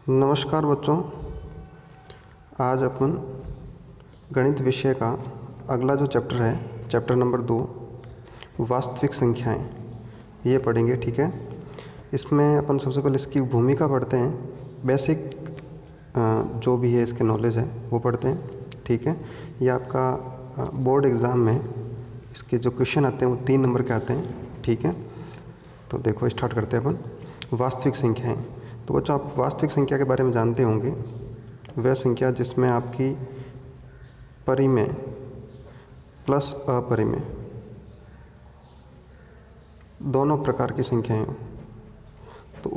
नमस्कार बच्चों। आज अपन गणित विषय का अगला जो चैप्टर है, चैप्टर नंबर 2 वास्तविक संख्याएं, ये पढ़ेंगे। ठीक है, इसमें अपन सबसे पहले इसकी भूमिका पढ़ते हैं, बेसिक जो भी है इसके नॉलेज है वो पढ़ते हैं। ठीक है, ये आपका बोर्ड एग्ज़ाम में इसके जो क्वेश्चन आते हैं वो 3 नंबर के आते हैं। ठीक है, तो देखो स्टार्ट करते हैं अपन। वास्तविक संख्याएं, तो बच्चों आप वास्तविक संख्या के बारे में जानते होंगे, वह संख्या जिसमें आपकी परिमेय प्लस अपरिमेय दोनों प्रकार की संख्याएं हों, तो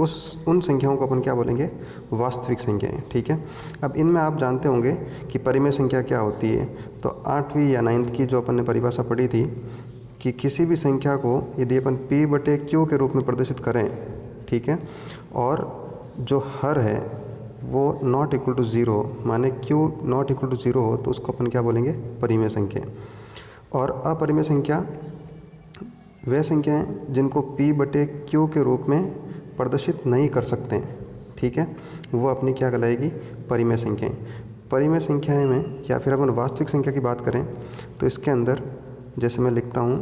उन संख्याओं को अपन क्या बोलेंगे, वास्तविक संख्याएं। ठीक है, अब इनमें आप जानते होंगे कि परिमेय संख्या क्या होती है। तो 8वीं या 9th की जो अपन ने परिभाषा पढ़ी थी कि किसी भी संख्या को यदि अपन P/Q के रूप में प्रदर्शित करें, ठीक है, और जो हर है वो नॉट इक्वल टू 0, माने Q नॉट इक्वल टू 0 हो, तो उसको अपन क्या बोलेंगे, परिमेय संख्या। और अपरिमेय संख्या वह संख्या हैं जिनको P/Q के रूप में प्रदर्शित नहीं कर सकते हैं। ठीक है, वो अपनी क्या कहलाएगी, परिमेय संख्याएं। परिमेय संख्याएं में या फिर अपन वास्तविक संख्या की बात करें तो इसके अंदर जैसे मैं लिखता हूँ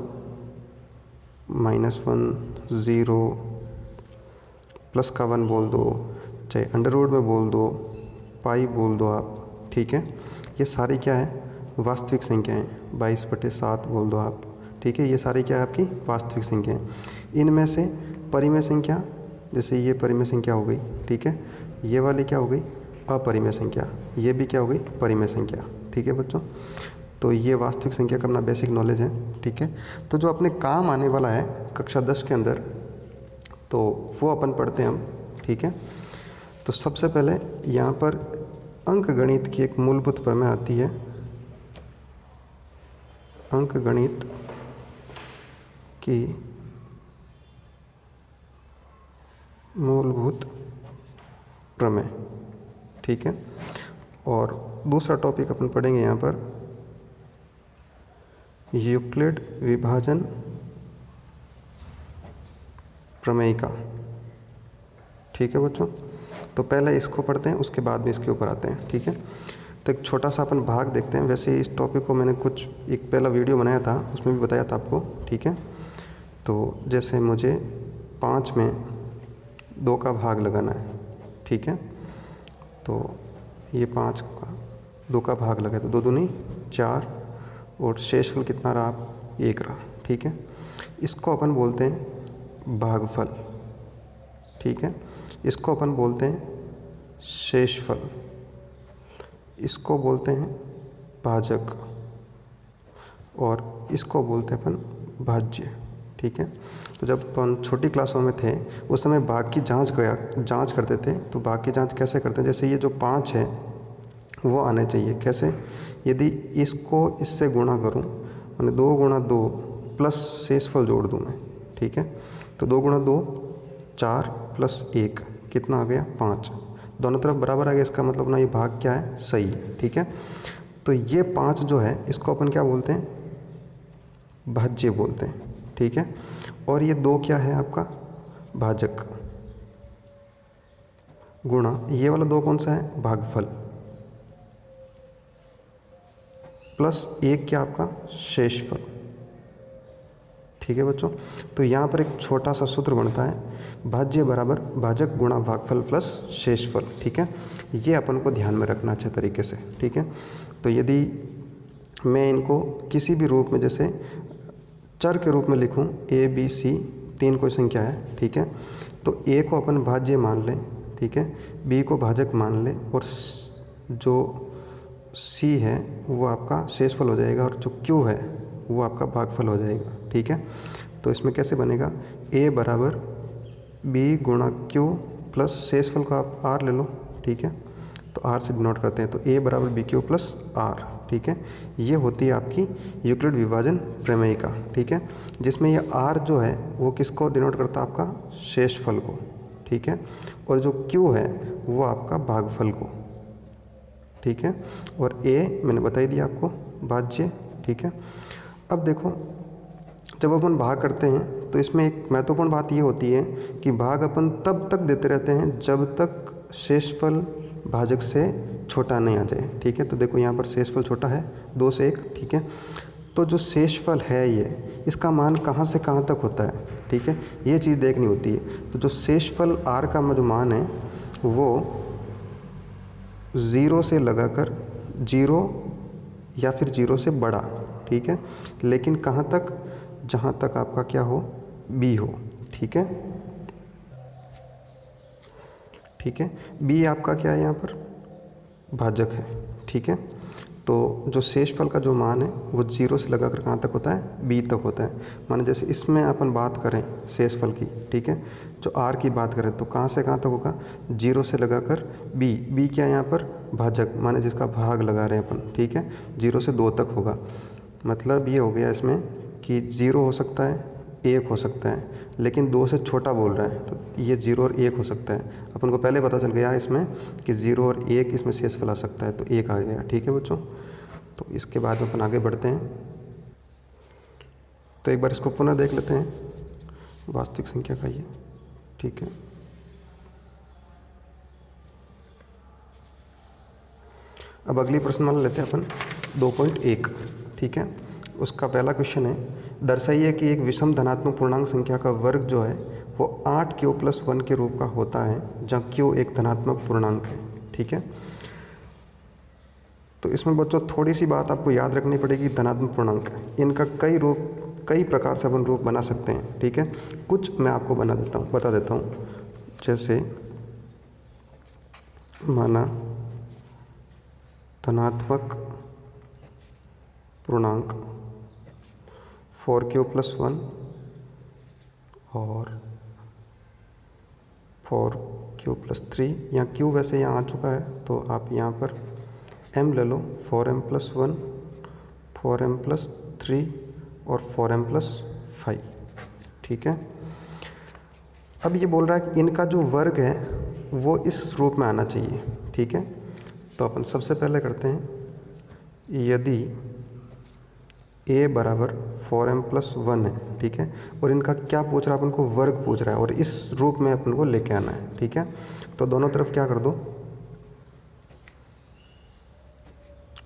-1 0 प्लस का 1 बोल दो, चाहे अंडर रूट में बोल दो, पाई बोल दो आप। ठीक है, ये सारी क्या है, वास्तविक संख्याएं। 22/7 बोल दो आप। ठीक है, ये सारी क्या है, आपकी वास्तविक संख्याएं। इनमें से परिमेय संख्या, जैसे ये परिमेय संख्या हो गई, ठीक है, ये वाली क्या हो गई, अपरिमेय संख्या, ये भी क्या हो गई, परिमेय संख्या। ठीक है बच्चों, तो ये वास्तविक संख्या का अपना बेसिक नॉलेज है। ठीक है, तो जो अपने काम आने वाला है कक्षा 10 के अंदर, तो वो अपन पढ़ते हैं हम। ठीक है, तो सबसे पहले यहाँ पर अंक गणित की एक मूलभूत प्रमेय आती है। अंक गणित की मूलभूत प्रमेय। ठीक है, और दूसरा टॉपिक अपन पढ़ेंगे यहाँ पर यूक्लिड विभाजन प्रमेयिका। ठीक है बच्चों, तो पहले इसको पढ़ते हैं, उसके बाद में इसके ऊपर आते हैं। ठीक है, तो एक छोटा सा अपन भाग देखते हैं। वैसे इस टॉपिक को मैंने एक पहला वीडियो बनाया था, उसमें भी बताया था आपको। ठीक है, तो जैसे मुझे 5 में 2 का भाग लगाना है। ठीक है, तो ये 5 का 2 का भाग लगा, तो 2 दूनी 4 और शेषफल कितना रहा, 1 रहा। ठीक है, इसको अपन बोलते हैं भागफल। ठीक है, इसको अपन बोलते हैं शेषफल, इसको बोलते हैं भाजक, और इसको बोलते हैं अपन भाज्य। ठीक है, तो जब अपन छोटी क्लासों में थे उस समय भाग की जांच करते थे। तो भाग की जांच कैसे करते हैं, जैसे ये जो 5 है वो आने चाहिए। कैसे, यदि इसको इससे गुणा करूं, मैंने 2 × 2 प्लस शेषफल जोड़ दूं मैं। ठीक है, तो 2 × 2 4 प्लस 1 कितना आ गया, 5। दोनों तरफ बराबर आ गया, इसका मतलब ना ये भाग क्या है, सही। ठीक है, तो ये 5 जो है इसको अपन क्या बोलते हैं, भाज्य बोलते हैं। ठीक है, और ये 2 क्या है आपका, भाजक, गुणा ये वाला 2 कौन सा है, भागफल, प्लस 1 क्या आपका, शेषफल। ठीक है बच्चों, तो यहाँ पर एक छोटा सा सूत्र बनता है, भाज्य बराबर भाजक गुणा भागफल प्लस शेषफल। ठीक है, ये अपन को ध्यान में रखना अच्छे तरीके से। ठीक है, तो यदि मैं इनको किसी भी रूप में, जैसे चर के रूप में लिखूं, A B C 3 कोई संख्या है। ठीक है, तो A को अपन भाज्य मान लें, ठीक है, B को भाजक मान लें, और जो C है वो आपका शेषफल हो जाएगा, और जो Q है वो आपका भागफल हो जाएगा। ठीक है, तो इसमें कैसे बनेगा, A बराबर B × Q प्लस शेषफल को आप R ले लो। ठीक है, तो R से डिनोट करते हैं, तो A बराबर BQ प्लस R। ठीक है, ये होती है आपकी यूक्लिड विभाजन प्रमेयिका। ठीक है, जिसमें ये R जो है वो किसको डिनोट करता है, आपका शेषफल को। ठीक है, और जो Q है वो आपका भागफल को। ठीक है, और A मैंने बता ही दिया आपको, भाज्य। ठीक है, अब देखो जब अपन भाग करते हैं तो इसमें एक महत्वपूर्ण बात ये होती है कि भाग अपन तब तक देते रहते हैं जब तक शेषफल भाजक से छोटा नहीं आ जाए, ठीक है। तो देखो यहाँ पर शेषफल छोटा है 2 से 1, ठीक है। तो जो शेषफल है ये, इसका मान कहाँ से कहाँ तक होता है, ठीक है, ये चीज़ देखनी होती है। तो जो शेषफल r का जो मान है वो 0 से लगाकर 0 या फिर 0 से बड़ा, ठीक है, लेकिन कहाँ तक, जहाँ तक आपका क्या हो, b हो, ठीक है, ठीक है। b आपका क्या है यहाँ पर, भाजक है, ठीक है। तो जो शेषफल का जो मान है वो 0 से लगाकर कहाँ तक होता है, b तक होता है। माने जैसे इसमें अपन बात करें शेषफल की, ठीक है, जो r की बात करें तो कहाँ से कहाँ तक होगा, 0 से लगाकर b क्या है यहाँ पर, भाजक, माने जिसका भाग लगा रहे हैं अपन, ठीक है, 0 से 2 तक होगा। मतलब ये हो गया इसमें कि 0 हो सकता है, 1 हो सकता है, लेकिन 2 से छोटा बोल रहा है तो ये 0 और 1 हो सकता है। अपन को पहले पता चल गया इसमें कि 0 और 1 इसमें शेषफल आ सकता है, तो 1 आ गया, ठीक है बच्चों। तो इसके बाद अपन आगे बढ़ते हैं। तो एक बार इसको पुनः देख लेते हैं, वास्तविक संख्या का ये, ठीक है। अब अगली प्रश्नमाला लेते हैं अपन 2.1, ठीक है। उसका पहला क्वेश्चन है, दर्शाइए कि एक विषम धनात्मक पूर्णांक संख्या का वर्ग जो है वो 8q+1 के रूप का होता है जहाँ q एक धनात्मक पूर्णांक है, ठीक है। तो इसमें बच्चों थोड़ी सी बात आपको याद रखनी पड़ेगी, धनात्मक पूर्णांक इनका कई प्रकार से अपन रूप बना सकते हैं, ठीक है। कुछ मैं आपको बता देता हूँ। जैसे माना धनात्मक पूर्णांक 4q+1 और 4q+3, यहाँ q वैसे यहाँ आ चुका है तो आप यहाँ पर m ले लो, 4m+1, 4m+3 और 4m+5, ठीक है। अब ये बोल रहा है कि इनका जो वर्ग है वो इस रूप में आना चाहिए, ठीक है। तो अपन सबसे पहले करते हैं, यदि a बराबर 4m+1 है, ठीक है, और इनका क्या पूछ रहा है, अपन को वर्ग पूछ रहा है और इस रूप में अपन को लेके आना है, ठीक है। तो दोनों तरफ क्या कर दो,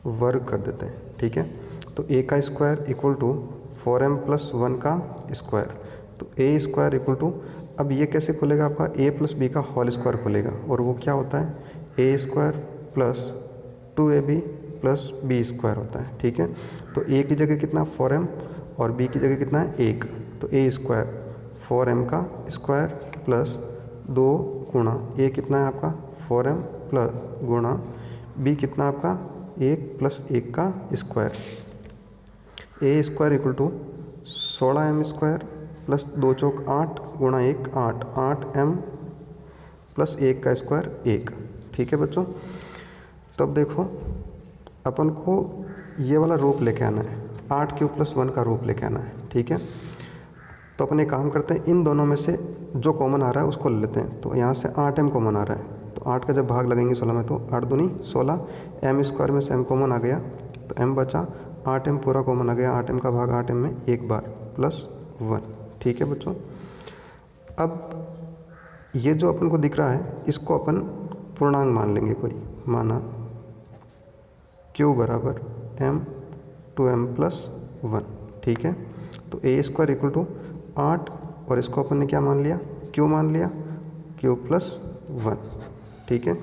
वर्ग कर देते हैं, ठीक है। तो a का स्क्वायर इक्वल टू 4m+1 का स्क्वायर, तो a स्क्वायर इक्वल टू, अब ये कैसे खुलेगा आपका, a+b का होल स्क्वायर खुलेगा, और वो क्या होता है, a square plus 2ab plus b square होता है, ठीक है। तो a की जगह कितना 4m और b की जगह कितना है 1, तो a स्क्वायर 4m का स्क्वायर प्लस 2 गुणा a कितना है आपका 4m प्लस गुणा b कितना आपका 1 प्लस 1 का square, a square equal to 16m square plus 2 चौक 8 गुणा 1 8, 8m प्लस 1 का स्क्वायर 1, ठीक है बच्चों। तब देखो अपन को ये वाला रूप लेके आना है, 8q+1 का रूप लेके आना है, ठीक है। तो अपन एक काम करते हैं, इन दोनों में से जो कॉमन आ रहा है उसको ले लेते हैं। तो यहाँ से 8m कॉमन आ रहा है, तो 8 का जब भाग लगेंगे 16 में तो 8 दूनी 16, m स्क्वायर में से m कॉमन आ गया तो m बचा, 8m पूरा कॉमन आ गया, 8m का भाग 8m में एक बार प्लस 1, ठीक है बच्चों। अब ये जो अपन को दिख रहा है इसको अपन पूर्णांक मान लेंगे कोई, माना q बराबर m 2m+1, ठीक है। तो a स्क्वायर इक्वल टू 8 और इसको अपन ने क्या मान लिया, q मान लिया, q+1, ठीक है।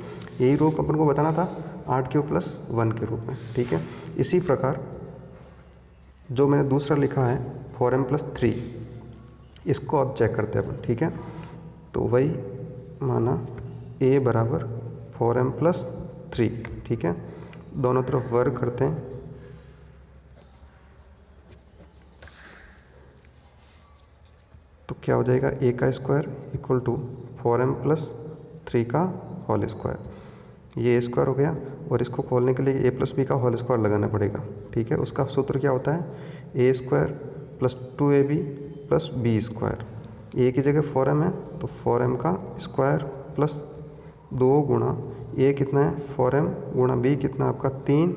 यही रूप अपन को बताना था 8q+1 के रूप में, ठीक है। इसी प्रकार जो मैंने दूसरा लिखा है 4m+3, इसको अब चेक करते हैं अपन, ठीक है। तो वही माना a बराबर 4m+3, ठीक है, दोनों तरफ वर्ग करते हैं, तो क्या हो जाएगा, a का स्क्वायर इक्वल टू 4m+3 का होल स्क्वायर, ये a स्क्वायर हो गया, और इसको खोलने के लिए a+b का होल स्क्वायर लगाना पड़ेगा, ठीक है। उसका सूत्र क्या होता है, a square plus 2ab plus b square, a की जगह 4m है तो 4m का स्क्वायर प्लस 2 गुणा a कितना है 4m गुणा b कितना आपका 3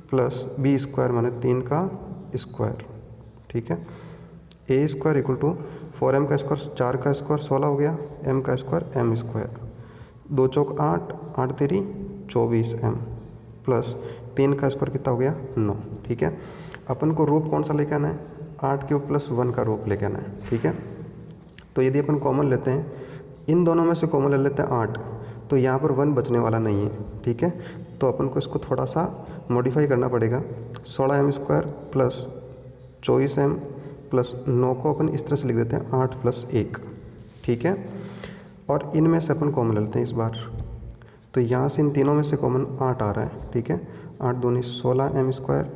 प्लस b स्क्वायर माने 3 का स्क्वायर, ठीक है। a square equal to 4m का स्क्वायर 4 का स्क्वायर 16 हो गया, m का स्क्वायर m स्क्वायर, 2 चौक 8, 8 तेरी 24m प्लस 3 का स्क्वायर कितना हो गया 9। ठीक है, अपन को रूप कौन सा लेके आना है, 8 क्यूब प्लस 1 का रूप लेके आना है। ठीक है, तो यदि अपन कॉमन लेते हैं, इन दोनों में से कॉमन ले लेते हैं 8, तो यहाँ पर 1 बचने वाला नहीं है। ठीक है, तो अपन को इसको थोड़ा सा मॉडिफाई करना पड़ेगा। 16m square plus 24m plus 9 को अपन इस तरह से लिख देते हैं 8 प्लस 1। ठीक है, और इनमें से अपन कॉमन ले लेते हैं इस बार, तो यहाँ से इन तीनों में से कॉमन 8 आ रहा है। ठीक है, 8 दूनी 16m स्क्वायर,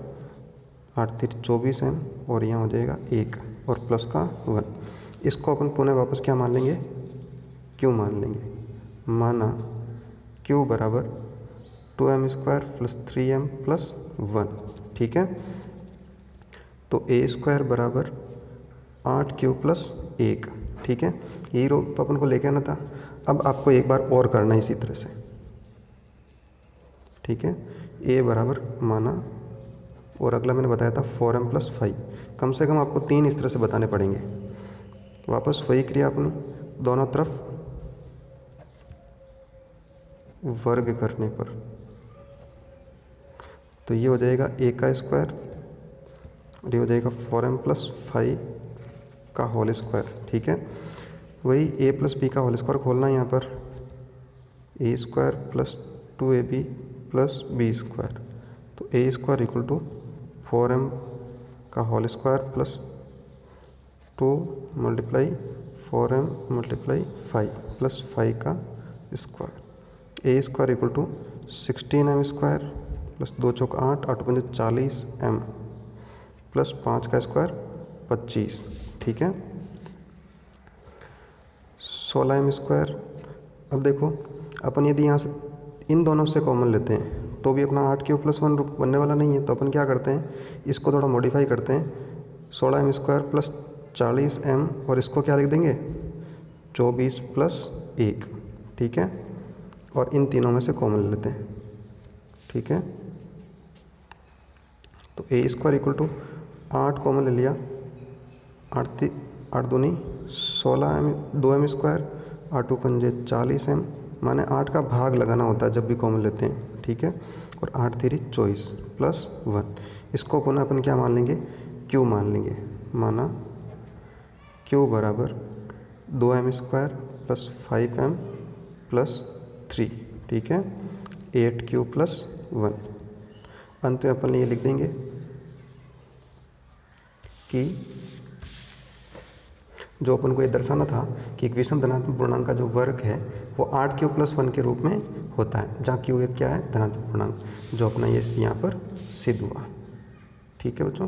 8 तीन 24m और यहाँ हो जाएगा 1 और प्लस का 1। इसको अपन पुनः वापस क्या मान लेंगे, क्यू मान लेंगे। माना क्यू बराबर 2m square plus 3m plus 1। ठीक है, तो ए स्क्वायर बराबर 8 क्यू प्लस 1। ठीक है, यही रूप अपन को लेके आना था। अब आपको एक बार और करना है इसी तरह से। ठीक है, ए बराबर माना, और अगला मैंने बताया था 4m प्लस 5। कम से कम आपको 3 इस तरह से बताने पड़ेंगे। वापस वही क्रिया अपनी, दोनों तरफ वर्ग करने पर, तो ये हो जाएगा a का स्क्वायर और ये हो जाएगा 4m प्लस 5 का होल स्क्वायर। ठीक है, वही a प्लस बी का होल स्क्वायर खोलना है यहाँ पर, a square plus 2ab plus B square, तो a square equal to 4m का whole square plus 2 multiply 4m multiply 5 plus 5 का square, a square equal to 16m square plus 2 चौक 8, 8 पंजे 40m प्लस 5 का स्क्वायर 25। ठीक है, 16m स्क्वायर। अब देखो अपन यदि यहाँ से इन दोनों से कॉमन लेते हैं तो भी अपना 8 क्यूब प्लस 1 बनने वाला नहीं है, तो अपन क्या करते हैं, इसको थोड़ा मॉडिफाई करते हैं। 16m स्क्वायर प्लस 40m और इसको क्या लिख देंगे 24 प्लस 1। ठीक है, और इन तीनों में से कॉमन ले लेते हैं। ठीक है, तो a square equal to 8 common ले लिया, 8 दूनी 16m 2m स्क्वायर, 8 पंजे 40m, माने 8 का भाग लगाना होता है जब भी कॉमन लेते हैं। ठीक है, और 8 तेरी 24 प्लस 1। इसको पुनः अपन क्या मान लेंगे, क्यू मान लेंगे। माना क्यू बराबर 2m square plus 5m plus 3। ठीक है, 8 क्यू प्लस 1। अंत में अपन ये लिख देंगे कि जो अपन को ये दर्शाना था कि एक विषम धनात्मक पूर्णांक का जो वर्ग है वो 8 क्यू प्लस 1 के रूप में होता है, जहाँ क्यू एक क्या है धनात्मक पूर्णांक, जो अपना ये यहाँ पर सिद्ध हुआ। ठीक है बच्चों,